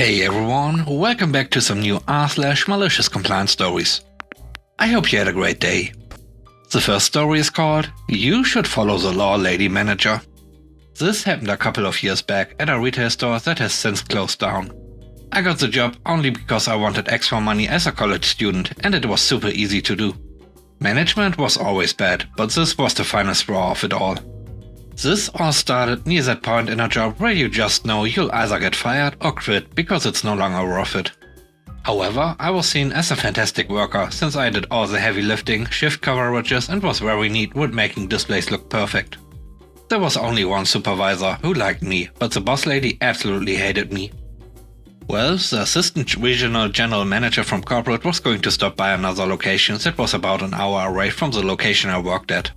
Hey everyone, welcome back to some new r/malicious compliance stories. I hope you had a great day. The first story is called You Should Follow the Law, Lady Manager. This happened a couple of years back at a retail store that has since closed down. I got the job only because I wanted extra money as a college student and it was super easy to do. Management was always bad, but this was the final straw of it all. This all started near that point in a job where you just know you'll either get fired or quit because it's no longer worth it. However, I was seen as a fantastic worker since I did all the heavy lifting, shift coverages and was very neat with making displays look perfect. There was only one supervisor who liked me, but the boss lady absolutely hated me. Well, the assistant regional general manager from corporate was going to stop by another location that was about an hour away from the location I worked at.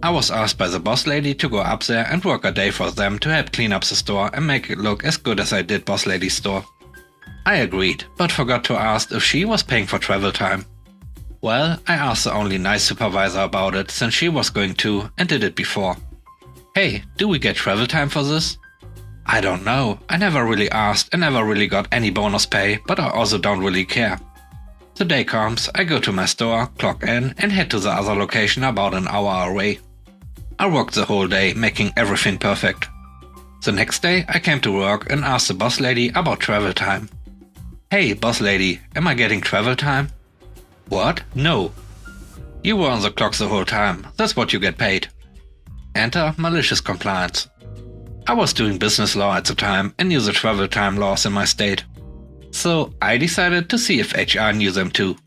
I was asked by the boss lady to go up there and work a day for them to help clean up the store and make it look as good as I did boss lady's store. I agreed, but forgot to ask if she was paying for travel time. Well, I asked the only nice supervisor about it since she was going to and did it before. Hey, do we get travel time for this? I don't know, I never really asked and never really got any bonus pay, but I also don't really care. The day comes, I go to my store, clock in and head to the other location about an hour away. I worked the whole day, making everything perfect. The next day I came to work and asked the boss lady about travel time. Hey boss lady, am I getting travel time? What? No. You were on the clock the whole time, that's what you get paid. Enter malicious compliance. I was doing business law at the time and knew the travel time laws in my state. So I decided to see if HR knew them too.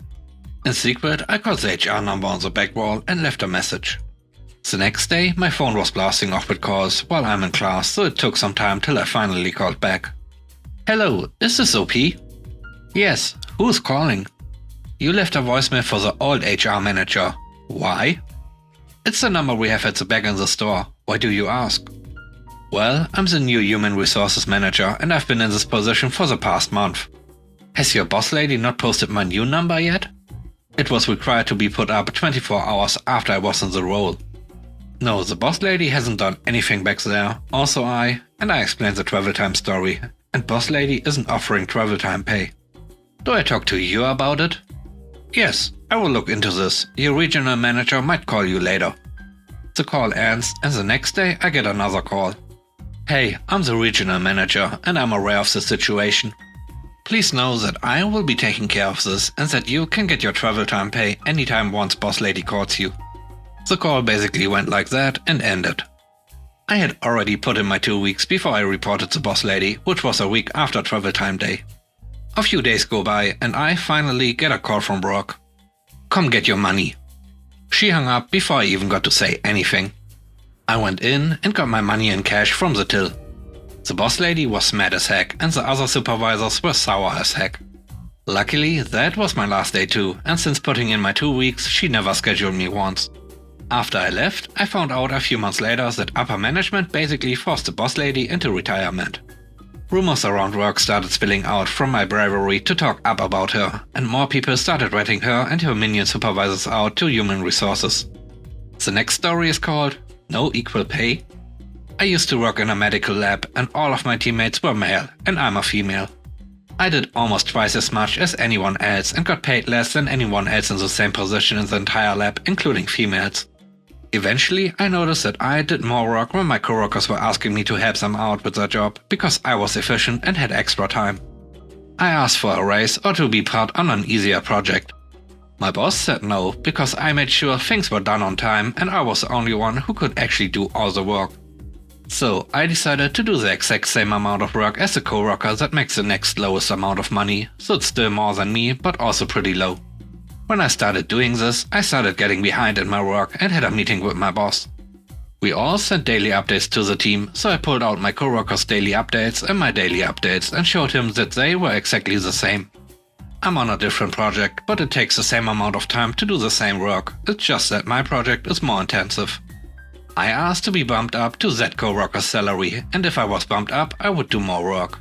In secret, I called the HR number on the back wall and left a message. The next day, my phone was blasting off with calls while I'm in class, so it took some time till I finally called back. Hello, is this OP? Yes, who's calling? You left a voicemail for the old HR manager. Why? It's the number we have at the back in the store. Why do you ask? Well, I'm the new human resources manager and I've been in this position for the past month. Has your boss lady not posted my new number yet? It was required to be put up 24 hours after I was in the role. No, the boss lady hasn't done anything back there, also I explained the travel time story, and boss lady isn't offering travel time pay. Do I talk to you about it? Yes, I will look into this, your regional manager might call you later. The call ends and the next day I get another call. Hey, I'm the regional manager and I'm aware of the situation. Please know that I will be taking care of this and that you can get your travel time pay anytime once boss lady calls you. The call basically went like that and ended. I had already put in my 2 weeks before I reported the boss lady, which was a week after travel time day. A few days go by and I finally get a call from work. Come get your money. She hung up before I even got to say anything. I went in and got my money in cash from the till. The boss lady was mad as heck and the other supervisors were sour as heck. Luckily, that was my last day too, and since putting in my 2 weeks, she never scheduled me once. After I left, I found out a few months later that upper management basically forced the boss lady into retirement. Rumors around work started spilling out from my bravery to talk up about her, and more people started ratting her and her minion supervisors out to human resources. The next story is called No Equal Pay. I used to work in a medical lab and all of my teammates were male and I'm a female. I did almost twice as much as anyone else and got paid less than anyone else in the same position in the entire lab, including females. Eventually, I noticed that I did more work when my coworkers were asking me to help them out with their job because I was efficient and had extra time. I asked for a raise or to be part on an easier project. My boss said no because I made sure things were done on time and I was the only one who could actually do all the work. So I decided to do the exact same amount of work as the coworker that makes the next lowest amount of money, so it's still more than me but also pretty low. When I started doing this, I started getting behind in my work and had a meeting with my boss. We all sent daily updates to the team, so I pulled out my coworkers' daily updates and my daily updates and showed him that they were exactly the same. I'm on a different project, but it takes the same amount of time to do the same work, it's just that my project is more intensive. I asked to be bumped up to that coworker's salary, and if I was bumped up, I would do more work.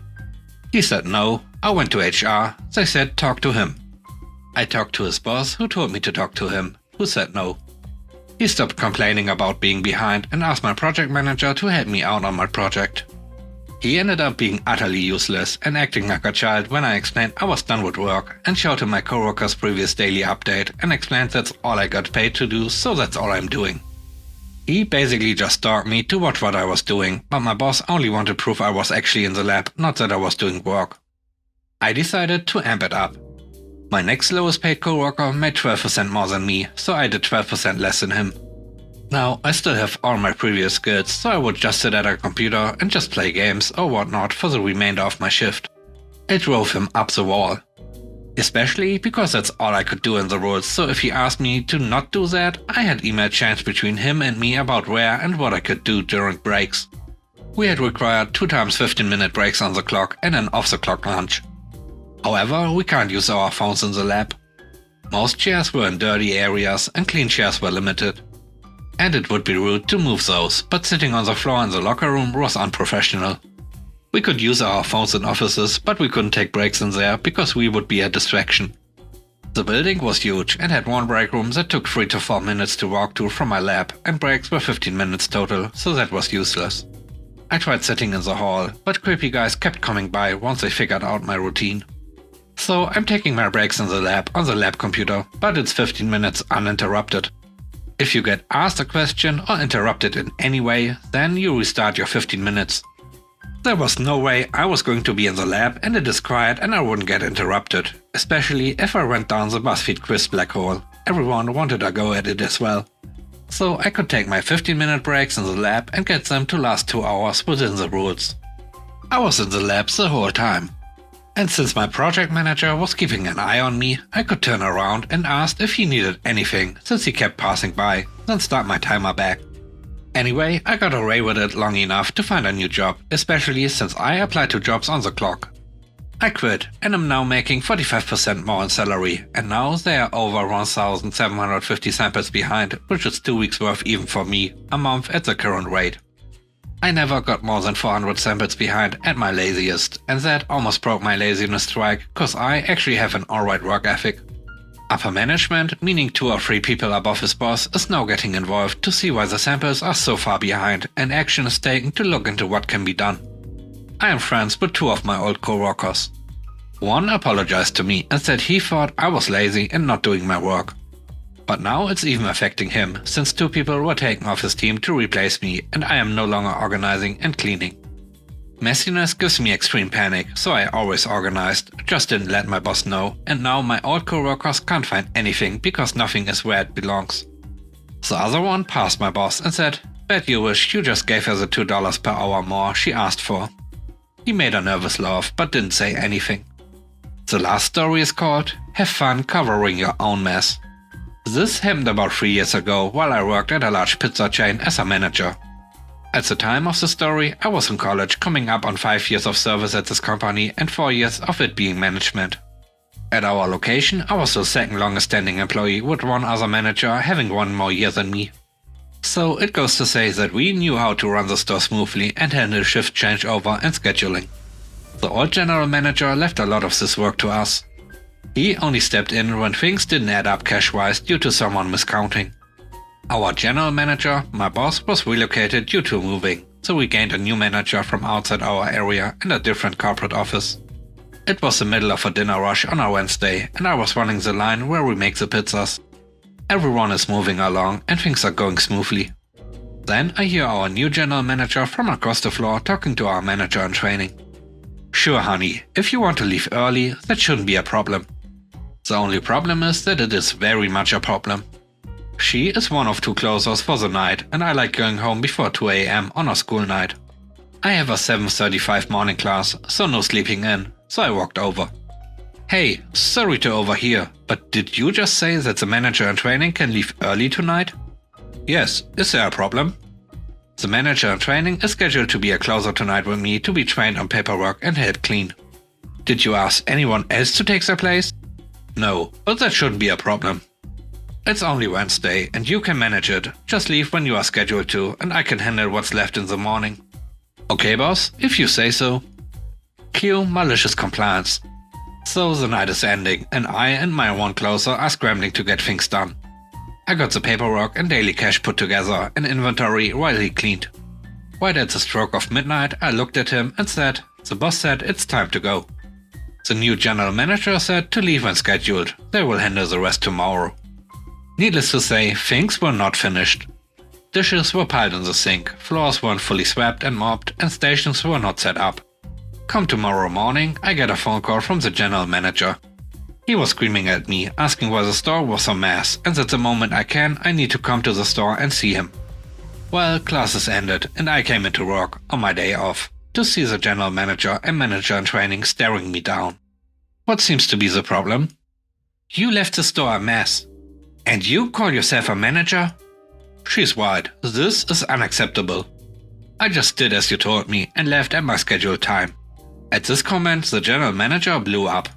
He said no, I went to HR, they said talk to him. I talked to his boss, who told me to talk to him, who said no. He stopped complaining about being behind and asked my project manager to help me out on my project. He ended up being utterly useless and acting like a child when I explained I was done with work and showed him my coworker's previous daily update and explained that's all I got paid to do, so that's all I'm doing. He basically just stalked me to watch what I was doing, but my boss only wanted proof I was actually in the lab, not that I was doing work. I decided to amp it up. My next lowest paid coworker made 12% more than me, so I did 12% less than him. Now, I still have all my previous skills, so I would just sit at a computer and just play games or whatnot for the remainder of my shift. It drove him up the wall. Especially because that's all I could do in the rules, so if he asked me to not do that, I had email chains between him and me about where and what I could do during breaks. We had required 2 times 15-minute breaks on the clock and an off-the-clock lunch. However, we can't use our phones in the lab. Most chairs were in dirty areas and clean chairs were limited. And it would be rude to move those, but sitting on the floor in the locker room was unprofessional. We could use our phones in offices, but we couldn't take breaks in there because we would be a distraction. The building was huge and had one break room that took 3 to 4 minutes to walk to from my lab, and breaks were 15 minutes total, so that was useless. I tried sitting in the hall, but creepy guys kept coming by once they figured out my routine. So I'm taking my breaks in the lab on the lab computer, but it's 15 minutes uninterrupted. If you get asked a question or interrupted in any way, then you restart your 15 minutes. There was no way I was going to be in the lab and it is quiet and I wouldn't get interrupted, especially if I went down the BuzzFeed quiz black hole. Everyone wanted a go at it as well. So I could take my 15-minute breaks in the lab and get them to last 2 hours within the rules. I was in the lab the whole time. And since my project manager was keeping an eye on me, I could turn around and ask if he needed anything, since he kept passing by, then start my timer back. Anyway, I got away with it long enough to find a new job, especially since I applied to jobs on the clock. I quit and am now making 45% more in salary, and now they are over 1,750 samples behind, which is 2 weeks worth even for me, a month at the current rate. I never got more than 400 samples behind at my laziest, and that almost broke my laziness strike, cause I actually have an alright work ethic. Upper management, meaning 2 or 3 people above his boss, is now getting involved to see why the samples are so far behind, and action is taken to look into what can be done. I am friends with 2 of my old co-workers. One apologized to me and said he thought I was lazy and not doing my work. But now it's even affecting him, since 2 people were taken off his team to replace me and I am no longer organizing and cleaning. Messiness gives me extreme panic, so I always organized, just didn't let my boss know, and now my old coworkers can't find anything because nothing is where it belongs. The other one passed my boss and said, "Bet you wish you just gave her the $2 per hour more she asked for." He made a nervous laugh but didn't say anything. The last story is called "Have Fun Covering Your Own Mess." This happened about 3 years ago while I worked at a large pizza chain as a manager. At the time of the story, I was in college, coming up on 5 years of service at this company and 4 years of it being management. At our location, I was the second longest standing employee, with one other manager having 1 more year than me. So it goes to say that we knew how to run the store smoothly and handle shift changeover and scheduling. The old general manager left a lot of this work to us. He only stepped in when things didn't add up cash-wise due to someone miscounting. Our general manager, my boss, was relocated due to moving, so we gained a new manager from outside our area and a different corporate office. It was the middle of a dinner rush on a Wednesday and I was running the line where we make the pizzas. Everyone is moving along and things are going smoothly. Then I hear our new general manager from across the floor talking to our manager in training. "Sure honey, if you want to leave early, that shouldn't be a problem. The only problem is that it is very much a problem. She is one of 2 closers for the night and I like going home before 2 AM on a school night. I have a 7:35 morning class, so no sleeping in, so I walked over. Hey, sorry to overhear, but did you just say that the manager in training can leave early tonight? Yes, is there a problem? The manager in training is scheduled to be a closer tonight with me to be trained on paperwork and help clean. Did you ask anyone else to take their place? No, but that shouldn't be a problem. It's only Wednesday and you can manage it, just leave when you are scheduled to and I can handle what's left in the morning. Okay boss, if you say so. Cue malicious compliance. So the night is ending and I and my one closer are scrambling to get things done. I got the paperwork and daily cash put together and inventory while he cleaned. Right at the stroke of midnight, I looked at him and said, "The boss said it's time to go." The new general manager said to leave when scheduled, they will handle the rest tomorrow. Needless to say, things were not finished. Dishes were piled in the sink, floors weren't fully swept and mopped, and stations were not set up. Come tomorrow morning, I get a phone call from the general manager. He was screaming at me, asking why the store was a mess, and that the moment I can, I need to come to the store and see him. Well, classes ended, and I came into work, on my day off, to see the general manager and manager in training staring me down. What seems to be the problem? You left the store a mess. And you call yourself a manager? She's right, this is unacceptable. I just did as you told me and left at my scheduled time. At this comment, the general manager blew up.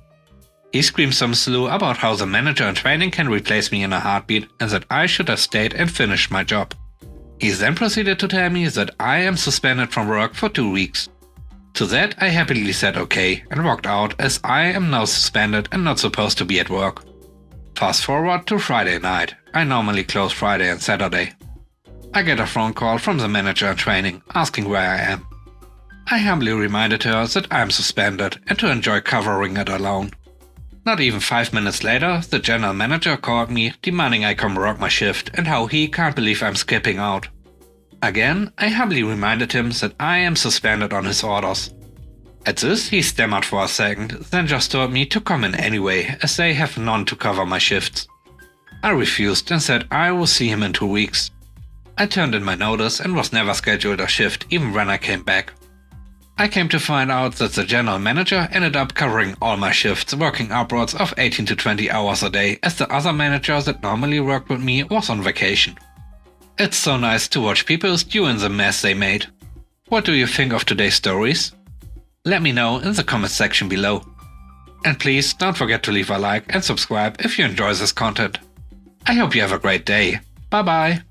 He screamed some slew about how the manager in training can replace me in a heartbeat and that I should have stayed and finished my job. He then proceeded to tell me that I am suspended from work for 2 weeks. To that I happily said okay and walked out, as I am now suspended and not supposed to be at work. Fast forward to Friday night. I normally close Friday and Saturday. I get a phone call from the manager in training asking where I am. I humbly reminded her that I am suspended and to enjoy covering it alone. Not even 5 minutes later, the general manager called me, demanding I come work my shift and how he can't believe I'm skipping out. Again, I humbly reminded him that I am suspended on his orders. At this, he stammered for a second, then just told me to come in anyway, as they have none to cover my shifts. I refused and said I will see him in 2 weeks. I turned in my notice and was never scheduled a shift even when I came back. I came to find out that the general manager ended up covering all my shifts, working upwards of 18 to 20 hours a day, as the other manager that normally worked with me was on vacation. It's so nice to watch people stew in the mess they made. What do you think of today's stories? Let me know in the comment section below. And please don't forget to leave a like and subscribe if you enjoy this content. I hope you have a great day. Bye bye.